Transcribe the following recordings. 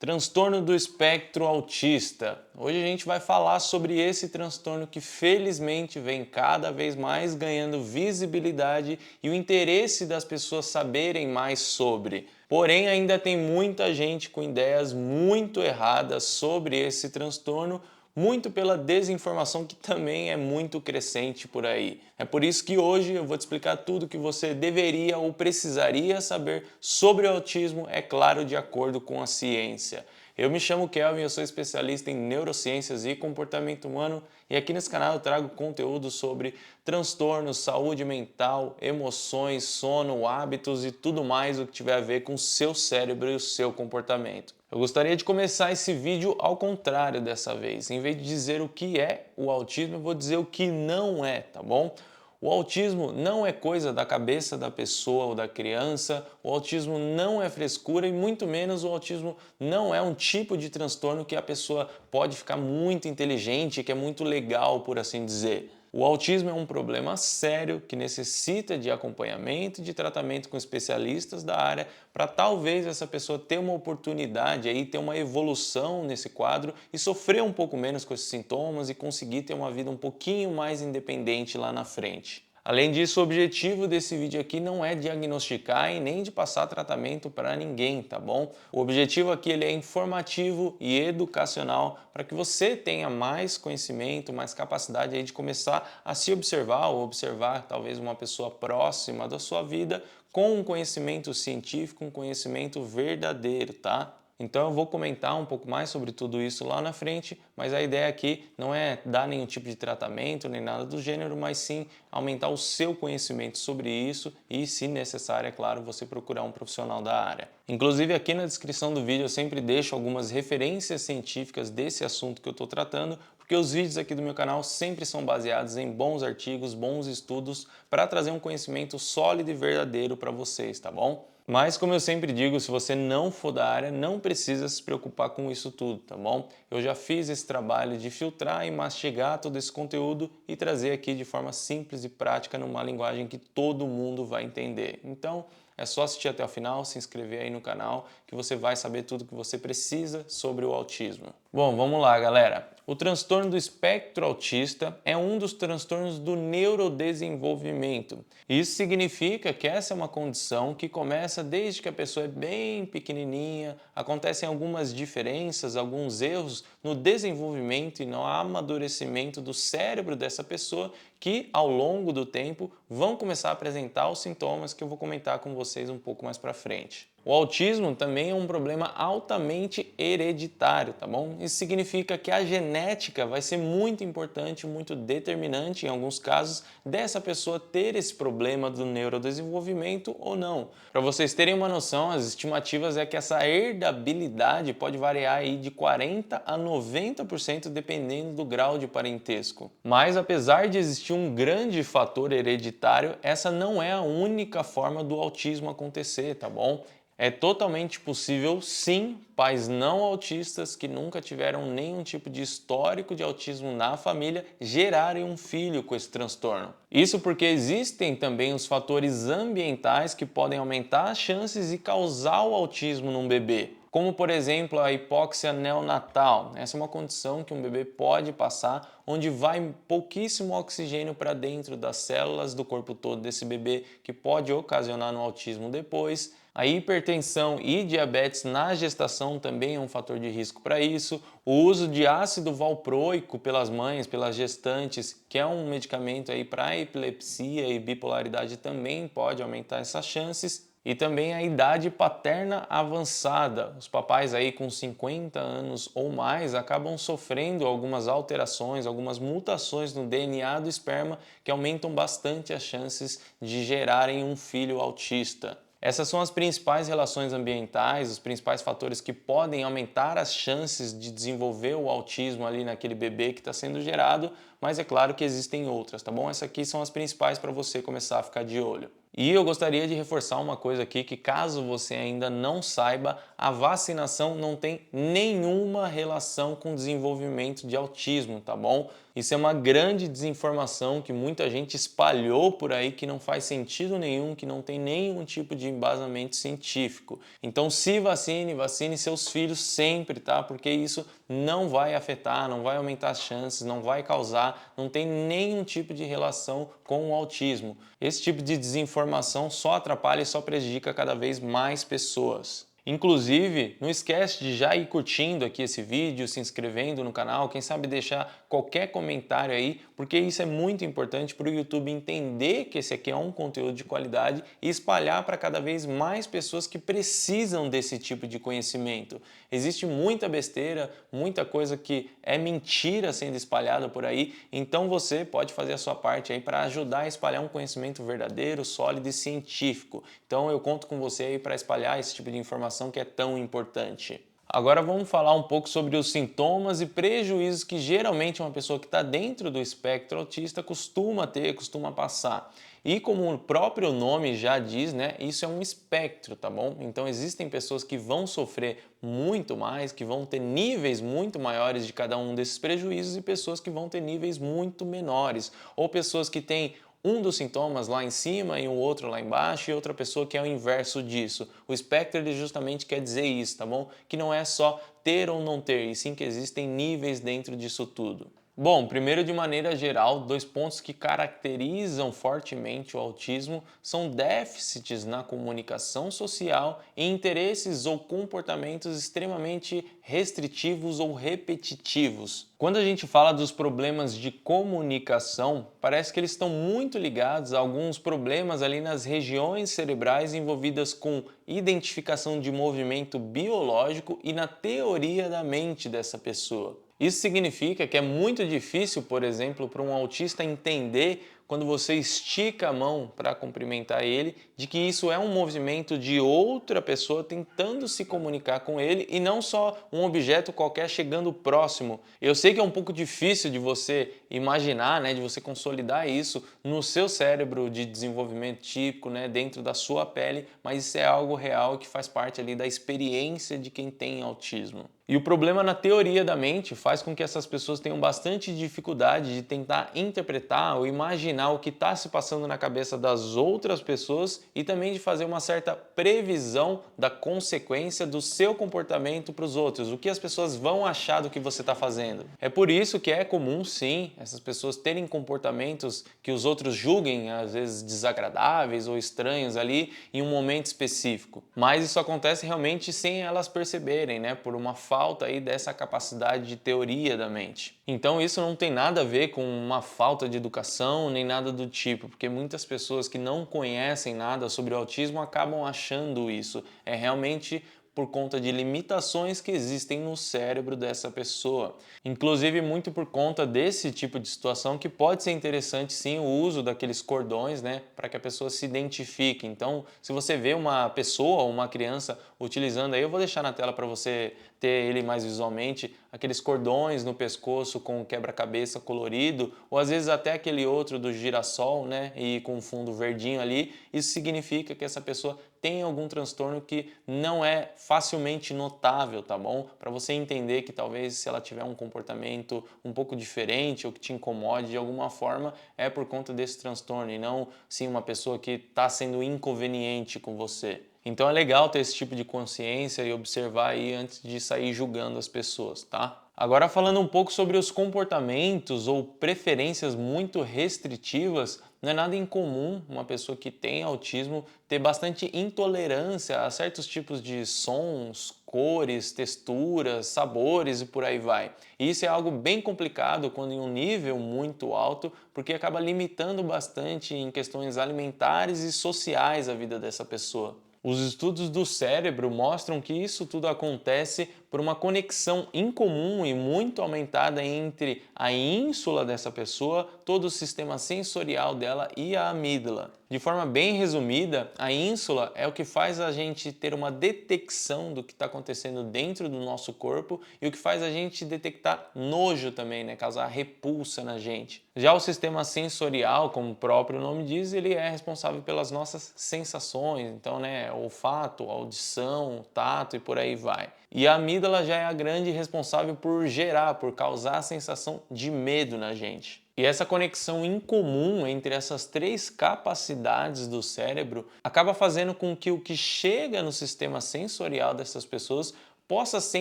Transtorno do espectro autista. Hoje a gente vai falar sobre esse transtorno que felizmente vem cada vez mais ganhando visibilidade e o interesse das pessoas saberem mais sobre. Porém, ainda tem muita gente com ideias muito erradas sobre esse transtorno, muito pela desinformação que também é muito crescente por aí. É por isso que hoje eu vou te explicar tudo o que você deveria ou precisaria saber sobre o autismo, é claro, de acordo com a ciência. Eu me chamo Kelvin, eu sou especialista em neurociências e comportamento humano e aqui nesse canal eu trago conteúdo sobre transtornos, saúde mental, emoções, sono, hábitos e tudo mais o que tiver a ver com o seu cérebro e o seu comportamento. Eu gostaria de começar esse vídeo ao contrário dessa vez. Em vez de dizer o que é o autismo, eu vou dizer o que não é, tá bom? O autismo não é coisa da cabeça da pessoa ou da criança, o autismo não é frescura e muito menos o autismo não é um tipo de transtorno que a pessoa pode ficar muito inteligente, que é muito legal, por assim dizer. O autismo é um problema sério que necessita de acompanhamento e de tratamento com especialistas da área para talvez essa pessoa ter uma oportunidade aí, ter uma evolução nesse quadro e sofrer um pouco menos com esses sintomas e conseguir ter uma vida um pouquinho mais independente lá na frente. Além disso, o objetivo desse vídeo aqui não é diagnosticar e nem de passar tratamento para ninguém, tá bom? O objetivo aqui ele é informativo e educacional para que você tenha mais conhecimento, mais capacidade aí de começar a se observar ou observar talvez uma pessoa próxima da sua vida com um conhecimento científico, um conhecimento verdadeiro, tá? Então eu vou comentar um pouco mais sobre tudo isso lá na frente, mas a ideia aqui não é dar nenhum tipo de tratamento nem nada do gênero, mas sim aumentar o seu conhecimento sobre isso e, se necessário, é claro, você procurar um profissional da área. Inclusive aqui na descrição do vídeo eu sempre deixo algumas referências científicas desse assunto que eu estou tratando, porque os vídeos aqui do meu canal sempre são baseados em bons artigos, bons estudos, para trazer um conhecimento sólido e verdadeiro para vocês, tá bom? Mas como eu sempre digo, se você não for da área, não precisa se preocupar com isso tudo, tá bom? Eu já fiz esse trabalho de filtrar e mastigar todo esse conteúdo e trazer aqui de forma simples e prática numa linguagem que todo mundo vai entender. Então, é só assistir até o final, se inscrever aí no canal, que você vai saber tudo que você precisa sobre o autismo. Bom, vamos lá, galera. O transtorno do espectro autista é um dos transtornos do neurodesenvolvimento. Isso significa que essa é uma condição que começa desde que a pessoa é bem pequenininha, acontecem algumas diferenças, alguns erros no desenvolvimento e no amadurecimento do cérebro dessa pessoa que, ao longo do tempo, vão começar a apresentar os sintomas que eu vou comentar com vocês um pouco mais para frente. O autismo também é um problema altamente hereditário, tá bom? Isso significa que a genética vai ser muito importante, muito determinante em alguns casos dessa pessoa ter esse problema do neurodesenvolvimento ou não. Para vocês terem uma noção, as estimativas é que essa herdabilidade pode variar aí de 40 a 90% dependendo do grau de parentesco. Mas apesar de existir um grande fator hereditário, essa não é a única forma do autismo acontecer, tá bom? É totalmente possível, sim, pais não autistas que nunca tiveram nenhum tipo de histórico de autismo na família gerarem um filho com esse transtorno. Isso porque existem também os fatores ambientais que podem aumentar as chances e causar o autismo num bebê. Como, por exemplo, a hipóxia neonatal. Essa é uma condição que um bebê pode passar, onde vai pouquíssimo oxigênio para dentro das células do corpo todo desse bebê, que pode ocasionar no autismo depois. A hipertensão e diabetes na gestação também é um fator de risco para isso. O uso de ácido valproico pelas mães, pelas gestantes, que é um medicamento aí para epilepsia e bipolaridade, também pode aumentar essas chances. E também a idade paterna avançada. Os papais aí com 50 anos ou mais acabam sofrendo algumas alterações, algumas mutações no DNA do esperma que aumentam bastante as chances de gerarem um filho autista. Essas são as principais relações ambientais, os principais fatores que podem aumentar as chances de desenvolver o autismo ali naquele bebê que está sendo gerado, mas é claro que existem outras, tá bom? Essas aqui são as principais para você começar a ficar de olho. E eu gostaria de reforçar uma coisa aqui, que caso você ainda não saiba, a vacinação não tem nenhuma relação com desenvolvimento de autismo, tá bom? Isso é uma grande desinformação que muita gente espalhou por aí, que não faz sentido nenhum, que não tem nenhum tipo de embasamento científico. Então se vacine, vacine seus filhos sempre, tá? Porque isso não vai afetar, não vai aumentar as chances, não vai causar, não tem nenhum tipo de relação com o autismo. Esse tipo de desinformação só atrapalha e só prejudica cada vez mais pessoas. Inclusive, não esquece de já ir curtindo aqui esse vídeo, se inscrevendo no canal, quem sabe deixar qualquer comentário aí, porque isso é muito importante para o YouTube entender que esse aqui é um conteúdo de qualidade e espalhar para cada vez mais pessoas que precisam desse tipo de conhecimento. Existe muita besteira, muita coisa que é mentira sendo espalhada por aí, então você pode fazer a sua parte aí para ajudar a espalhar um conhecimento verdadeiro, sólido e científico. Então eu conto com você aí para espalhar esse tipo de informação que é tão importante. Agora vamos falar um pouco sobre os sintomas e prejuízos que geralmente uma pessoa que está dentro do espectro autista costuma ter, costuma passar. E como o próprio nome já diz, né, isso é um espectro, tá bom? Então existem pessoas que vão sofrer muito mais, que vão ter níveis muito maiores de cada um desses prejuízos e pessoas que vão ter níveis muito menores, ou pessoas que têm um dos sintomas lá em cima e o outro lá embaixo e outra pessoa que é o inverso disso. O espectro ele justamente quer dizer isso, tá bom? Que não é só ter ou não ter, e sim que existem níveis dentro disso tudo. Bom, primeiro de maneira geral, dois pontos que caracterizam fortemente o autismo são déficits na comunicação social e interesses ou comportamentos extremamente restritivos ou repetitivos. Quando a gente fala dos problemas de comunicação, parece que eles estão muito ligados a alguns problemas ali nas regiões cerebrais envolvidas com identificação de movimento biológico e na teoria da mente dessa pessoa. Isso significa que é muito difícil, por exemplo, para um autista entender quando você estica a mão para cumprimentar ele, de que isso é um movimento de outra pessoa tentando se comunicar com ele e não só um objeto qualquer chegando próximo. Eu sei que é um pouco difícil de você imaginar, né, de você consolidar isso no seu cérebro de desenvolvimento típico, né, dentro da sua pele, mas isso é algo real que faz parte ali da experiência de quem tem autismo. E o problema na teoria da mente faz com que essas pessoas tenham bastante dificuldade de tentar interpretar ou imaginar o que está se passando na cabeça das outras pessoas e também de fazer uma certa previsão da consequência do seu comportamento para os outros, o que as pessoas vão achar do que você está fazendo. É por isso que é comum, sim, essas pessoas terem comportamentos que os outros julguem, às vezes desagradáveis ou estranhos ali em um momento específico. Mas isso acontece realmente sem elas perceberem, né? Por uma falta aí dessa capacidade de teoria da mente. Então isso não tem nada a ver com uma falta de educação nem nada do tipo, porque muitas pessoas que não conhecem nada sobre o autismo acabam achando isso. É realmente por conta de limitações que existem no cérebro dessa pessoa. Inclusive muito por conta desse tipo de situação que pode ser interessante sim o uso daqueles cordões, né, para que a pessoa se identifique. Então, se você vê uma pessoa ou uma criança utilizando aí, eu vou deixar na tela para você ter ele mais visualmente, aqueles cordões no pescoço com quebra-cabeça colorido, ou às vezes até aquele outro do girassol, né, e com fundo verdinho ali, isso significa que essa pessoa tem algum transtorno que não é facilmente notável, tá bom? Para você entender que talvez se ela tiver um comportamento um pouco diferente ou que te incomode de alguma forma, é por conta desse transtorno e não sim uma pessoa que está sendo inconveniente com você. Então é legal ter esse tipo de consciência e observar aí antes de sair julgando as pessoas, tá? Agora falando um pouco sobre os comportamentos ou preferências muito restritivas, não é nada incomum uma pessoa que tem autismo ter bastante intolerância a certos tipos de sons, cores, texturas, sabores e por aí vai. E isso é algo bem complicado quando em um nível muito alto, porque acaba limitando bastante em questões alimentares e sociais a vida dessa pessoa. Os estudos do cérebro mostram que isso tudo acontece por uma conexão incomum e muito aumentada entre a ínsula dessa pessoa, todo o sistema sensorial dela e a amígdala. De forma bem resumida, a ínsula é o que faz a gente ter uma detecção do que está acontecendo dentro do nosso corpo e o que faz a gente detectar nojo também, né? Causar repulsa na gente. Já o sistema sensorial, como o próprio nome diz, ele é responsável pelas nossas sensações, então, né, olfato, audição, tato e por aí vai. E a amígdala já é a grande responsável por gerar, por causar a sensação de medo na gente. E essa conexão incomum entre essas três capacidades do cérebro acaba fazendo com que o que chega no sistema sensorial dessas pessoas possa ser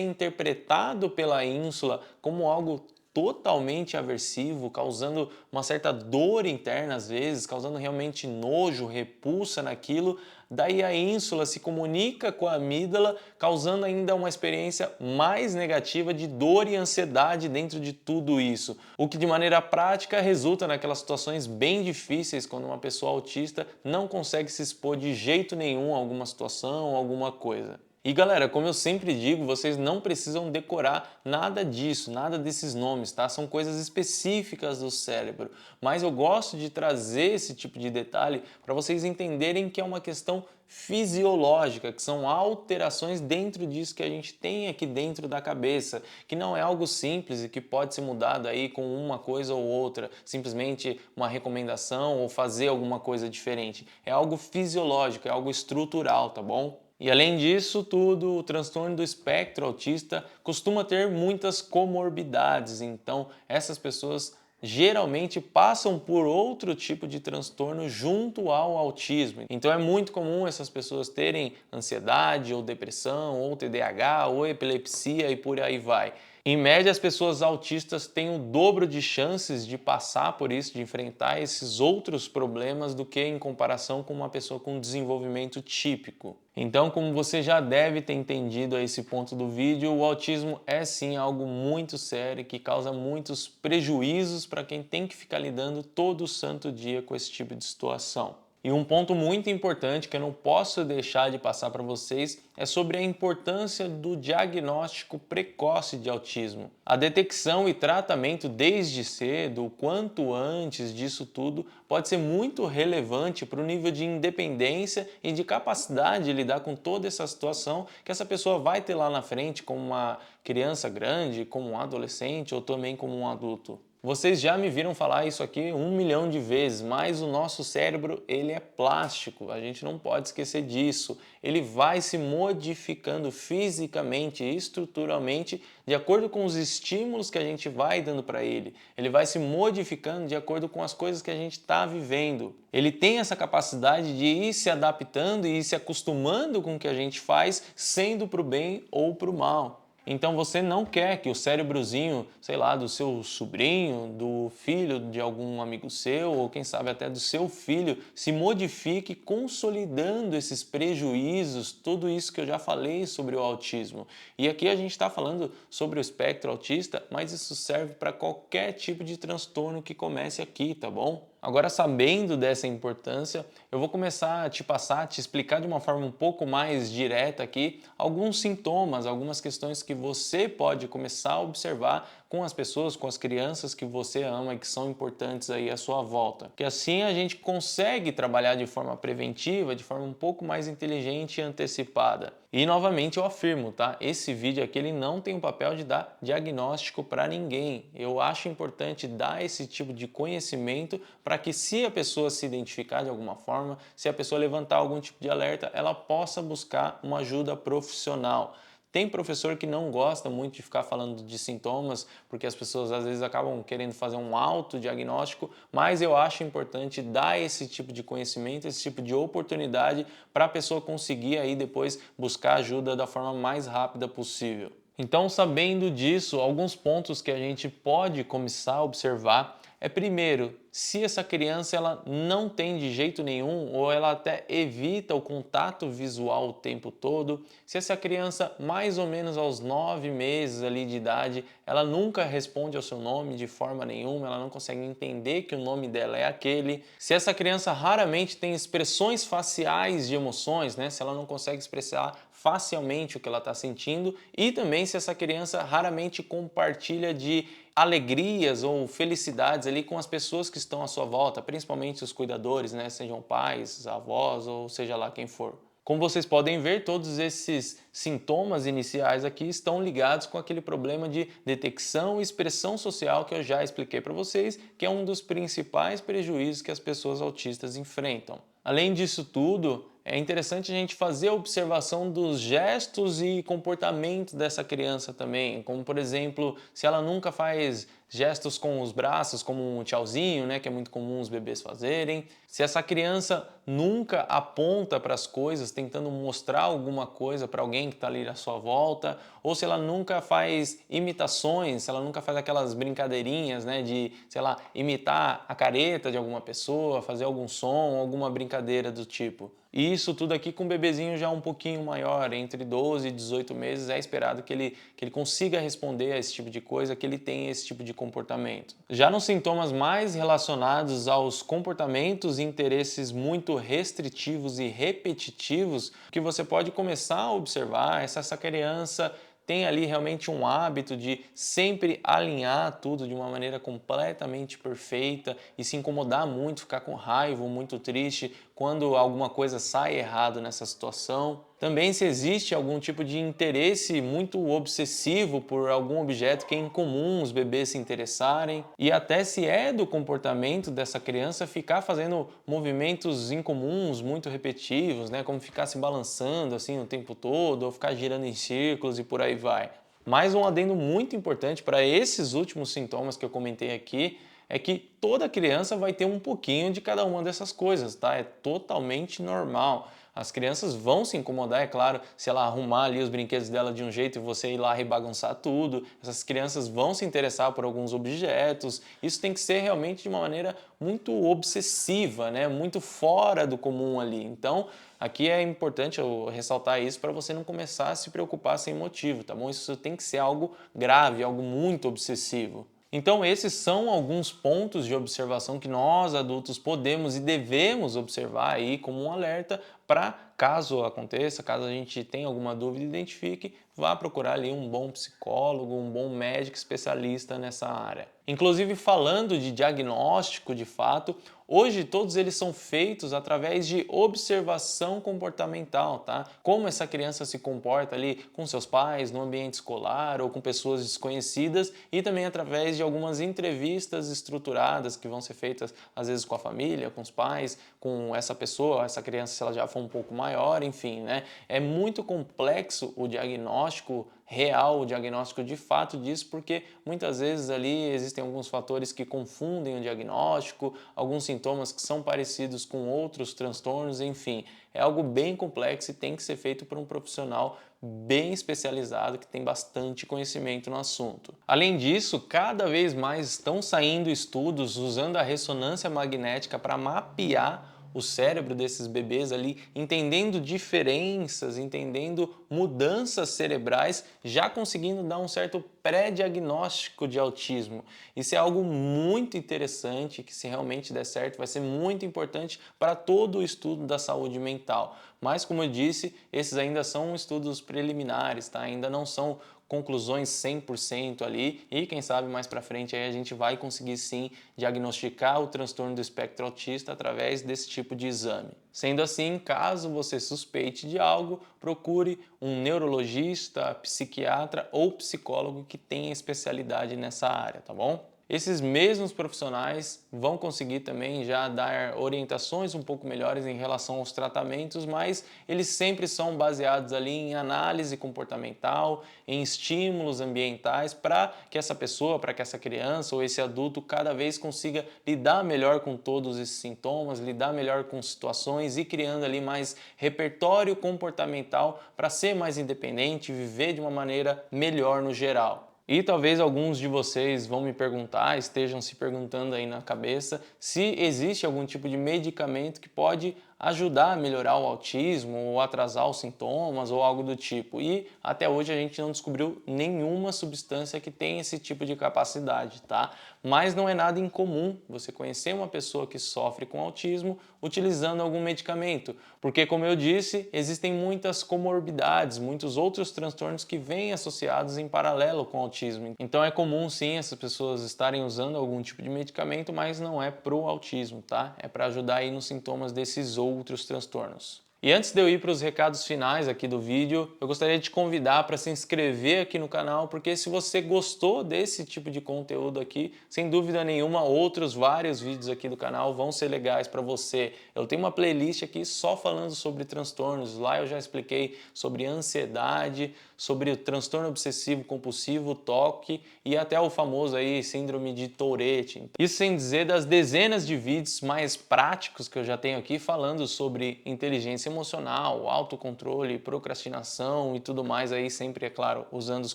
interpretado pela ínsula como algo totalmente aversivo, causando uma certa dor interna às vezes, causando realmente nojo, repulsa naquilo. Daí a ínsula se comunica com a amígdala, causando ainda uma experiência mais negativa de dor e ansiedade dentro de tudo isso, o que de maneira prática resulta naquelas situações bem difíceis quando uma pessoa autista não consegue se expor de jeito nenhum a alguma situação, alguma coisa. E galera, como eu sempre digo, vocês não precisam decorar nada disso, nada desses nomes, tá? São coisas específicas do cérebro. Mas eu gosto de trazer esse tipo de detalhe para vocês entenderem que é uma questão fisiológica, que são alterações dentro disso que a gente tem aqui dentro da cabeça, que não é algo simples e que pode ser mudado aí com uma coisa ou outra, simplesmente uma recomendação ou fazer alguma coisa diferente. É algo fisiológico, é algo estrutural, tá bom? E além disso tudo, o transtorno do espectro autista costuma ter muitas comorbidades, então essas pessoas geralmente passam por outro tipo de transtorno junto ao autismo. Então é muito comum essas pessoas terem ansiedade ou depressão ou TDAH ou epilepsia e por aí vai. Em média, as pessoas autistas têm o dobro de chances de passar por isso, de enfrentar esses outros problemas do que em comparação com uma pessoa com desenvolvimento típico. Então, como você já deve ter entendido a esse ponto do vídeo, o autismo é sim algo muito sério que causa muitos prejuízos para quem tem que ficar lidando todo santo dia com esse tipo de situação. E um ponto muito importante que eu não posso deixar de passar para vocês é sobre a importância do diagnóstico precoce de autismo. A detecção e tratamento desde cedo, o quanto antes disso tudo, pode ser muito relevante para o nível de independência e de capacidade de lidar com toda essa situação que essa pessoa vai ter lá na frente como uma criança grande, como um adolescente ou também como um adulto. Vocês já me viram falar isso aqui 1 milhão de vezes, mas o nosso cérebro ele é plástico, a gente não pode esquecer disso. Ele vai se modificando fisicamente e estruturalmente de acordo com os estímulos que a gente vai dando para ele. Ele vai se modificando de acordo com as coisas que a gente está vivendo. Ele tem essa capacidade de ir se adaptando e ir se acostumando com o que a gente faz, sendo para o bem ou para o mal. Então você não quer que o cérebrozinho, sei lá, do seu sobrinho, do filho de algum amigo seu, ou quem sabe até do seu filho, se modifique consolidando esses prejuízos, tudo isso que eu já falei sobre o autismo. E aqui a gente está falando sobre o espectro autista, mas isso serve para qualquer tipo de transtorno que comece aqui, tá bom? Agora, sabendo dessa importância, eu vou começar a te passar, te explicar de uma forma um pouco mais direta aqui alguns sintomas, algumas questões que você pode começar a observar com as pessoas, com as crianças que você ama e que são importantes aí à sua volta. Que assim a gente consegue trabalhar de forma preventiva, de forma um pouco mais inteligente e antecipada. E novamente eu afirmo, tá? Esse vídeo aqui ele não tem o papel de dar diagnóstico para ninguém. Eu acho importante dar esse tipo de conhecimento para que se a pessoa se identificar de alguma forma, se a pessoa levantar algum tipo de alerta, ela possa buscar uma ajuda profissional. Tem professor que não gosta muito de ficar falando de sintomas, porque as pessoas às vezes acabam querendo fazer um autodiagnóstico, mas eu acho importante dar esse tipo de conhecimento, esse tipo de oportunidade para a pessoa conseguir aí depois buscar ajuda da forma mais rápida possível. Então, sabendo disso, alguns pontos que a gente pode começar a observar é primeiro, se essa criança ela não tem de jeito nenhum ou ela até evita o contato visual o tempo todo, se essa criança mais ou menos aos 9 meses ali de idade, ela nunca responde ao seu nome de forma nenhuma, ela não consegue entender que o nome dela é aquele, se essa criança raramente tem expressões faciais de emoções, né? Se ela não consegue expressar facialmente o que ela está sentindo e também se essa criança raramente compartilha de alegrias ou felicidades ali com as pessoas que estão à sua volta, principalmente os cuidadores, né? Sejam pais, avós ou seja lá quem for. Como vocês podem ver, todos esses sintomas iniciais aqui estão ligados com aquele problema de detecção e expressão social que eu já expliquei para vocês, que é um dos principais prejuízos que as pessoas autistas enfrentam. Além disso tudo, é interessante a gente fazer a observação dos gestos e comportamentos dessa criança também, como por exemplo, se ela nunca faz gestos com os braços, como um tchauzinho, né, que é muito comum os bebês fazerem. Se essa criança nunca aponta para as coisas, tentando mostrar alguma coisa para alguém que está ali à sua volta, ou se ela nunca faz imitações, se ela nunca faz aquelas brincadeirinhas, né, de, sei lá, imitar a careta de alguma pessoa, fazer algum som, alguma brincadeira do tipo. E isso tudo aqui com um bebezinho já um pouquinho maior, entre 12 e 18 meses, é esperado que ele consiga responder a esse tipo de coisa, que ele tenha esse tipo de comportamento. Já nos sintomas mais relacionados aos comportamentos e interesses muito restritivos e repetitivos, o que você pode começar a observar é se essa criança tem ali realmente um hábito de sempre alinhar tudo de uma maneira completamente perfeita e se incomodar muito, ficar com raiva ou muito triste quando alguma coisa sai errado nessa situação. Também se existe algum tipo de interesse muito obsessivo por algum objeto que é incomum os bebês se interessarem, e até se é do comportamento dessa criança ficar fazendo movimentos incomuns, muito repetitivos, né, como ficar se balançando assim o tempo todo, ou ficar girando em círculos e por aí vai. Mais um adendo muito importante para esses últimos sintomas que eu comentei aqui é que toda criança vai ter um pouquinho de cada uma dessas coisas, tá? É totalmente normal. As crianças vão se incomodar, é claro, se ela arrumar ali os brinquedos dela de um jeito e você ir lá rebagunçar tudo. Essas crianças vão se interessar por alguns objetos. Isso tem que ser realmente de uma maneira muito obsessiva, né? Muito fora do comum ali. Então, aqui é importante eu ressaltar isso para você não começar a se preocupar sem motivo, tá bom? Isso tem que ser algo grave, algo muito obsessivo. Então, esses são alguns pontos de observação que nós adultos podemos e devemos observar aí como um alerta para, caso aconteça, caso a gente tenha alguma dúvida, identifique, vá procurar ali um bom psicólogo, um bom médico especialista nessa área. Inclusive, falando de diagnóstico de fato, hoje todos eles são feitos através de observação comportamental, tá? Como essa criança se comporta ali com seus pais, no ambiente escolar ou com pessoas desconhecidas, e também através de algumas entrevistas estruturadas que vão ser feitas às vezes com a família, com os pais, com essa pessoa, essa criança se ela já for um pouco maior, enfim, né? É muito complexo o diagnóstico real, o diagnóstico de fato disso, porque muitas vezes ali existem alguns fatores que confundem o diagnóstico, alguns sintomas que são parecidos com outros transtornos, enfim, é algo bem complexo e tem que ser feito por um profissional bem especializado que tem bastante conhecimento no assunto. Além disso, cada vez mais estão saindo estudos usando a ressonância magnética para mapear o cérebro desses bebês ali, entendendo diferenças, entendendo mudanças cerebrais, já conseguindo dar um certo pré-diagnóstico de autismo. Isso é algo muito interessante, que se realmente der certo, vai ser muito importante para todo o estudo da saúde mental. Mas, como eu disse, esses ainda são estudos preliminares, tá? Ainda não são conclusões 100% ali, e quem sabe mais para frente aí a gente vai conseguir sim diagnosticar o transtorno do espectro autista através desse tipo de exame. Sendo assim, caso você suspeite de algo, procure um neurologista, psiquiatra ou psicólogo que tenha especialidade nessa área, tá bom? Esses mesmos profissionais vão conseguir também já dar orientações um pouco melhores em relação aos tratamentos, mas eles sempre são baseados ali em análise comportamental, em estímulos ambientais para que essa pessoa, para que essa criança ou esse adulto cada vez consiga lidar melhor com todos esses sintomas, lidar melhor com situações e criando ali mais repertório comportamental para ser mais independente e viver de uma maneira melhor no geral. E talvez alguns de vocês vão me perguntar, estejam se perguntando aí na cabeça, se existe algum tipo de medicamento que pode ajudar a melhorar o autismo ou atrasar os sintomas ou algo do tipo. E até hoje a gente não descobriu nenhuma substância que tem esse tipo de capacidade, tá? Mas não é nada incomum você conhecer uma pessoa que sofre com autismo utilizando algum medicamento, porque como eu disse, existem muitas comorbidades, muitos outros transtornos que vêm associados em paralelo com o autismo. Então é comum sim essas pessoas estarem usando algum tipo de medicamento, mas não é pro autismo, tá? É para ajudar aí nos sintomas desses outros transtornos. E antes de eu ir para os recados finais aqui do vídeo, eu gostaria de te convidar para se inscrever aqui no canal, porque se você gostou desse tipo de conteúdo aqui, sem dúvida nenhuma, outros vários vídeos aqui do canal vão ser legais para você. Eu tenho uma playlist aqui só falando sobre transtornos, lá eu já expliquei sobre ansiedade, sobre o transtorno obsessivo compulsivo, TOC e até o famoso aí síndrome de Tourette. Isso sem dizer das dezenas de vídeos mais práticos que eu já tenho aqui falando sobre inteligência emocional, autocontrole, procrastinação e tudo mais aí, sempre, é claro, usando os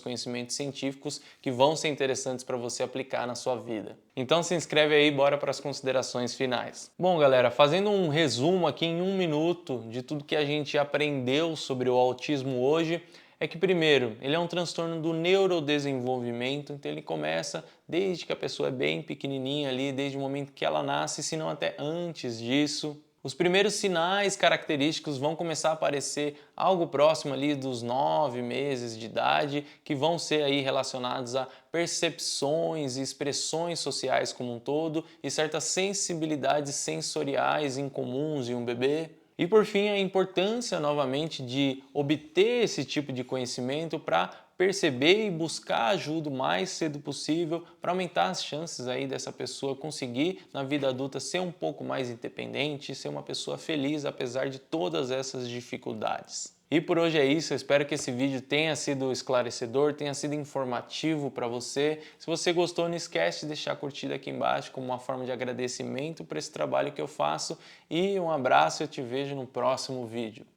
conhecimentos científicos que vão ser interessantes para você aplicar na sua vida. Então se inscreve aí, bora para as considerações finais. Bom, galera, fazendo um resumo aqui em 1 minuto de tudo que a gente aprendeu sobre o autismo hoje, é que primeiro, ele é um transtorno do neurodesenvolvimento, então ele começa desde que a pessoa é bem pequenininha ali, desde o momento que ela nasce, se não até antes disso. Os primeiros sinais característicos vão começar a aparecer algo próximo ali dos 9 meses de idade, que vão ser aí relacionados a percepções e expressões sociais como um todo e certas sensibilidades sensoriais incomuns em um bebê. E por fim, a importância novamente de obter esse tipo de conhecimento para perceber e buscar ajuda o mais cedo possível para aumentar as chances aí dessa pessoa conseguir na vida adulta ser um pouco mais independente, ser uma pessoa feliz apesar de todas essas dificuldades. E por hoje é isso, eu espero que esse vídeo tenha sido esclarecedor, tenha sido informativo para você. Se você gostou, não esquece de deixar a curtida aqui embaixo como uma forma de agradecimento por esse trabalho que eu faço. E um abraço, eu te vejo no próximo vídeo.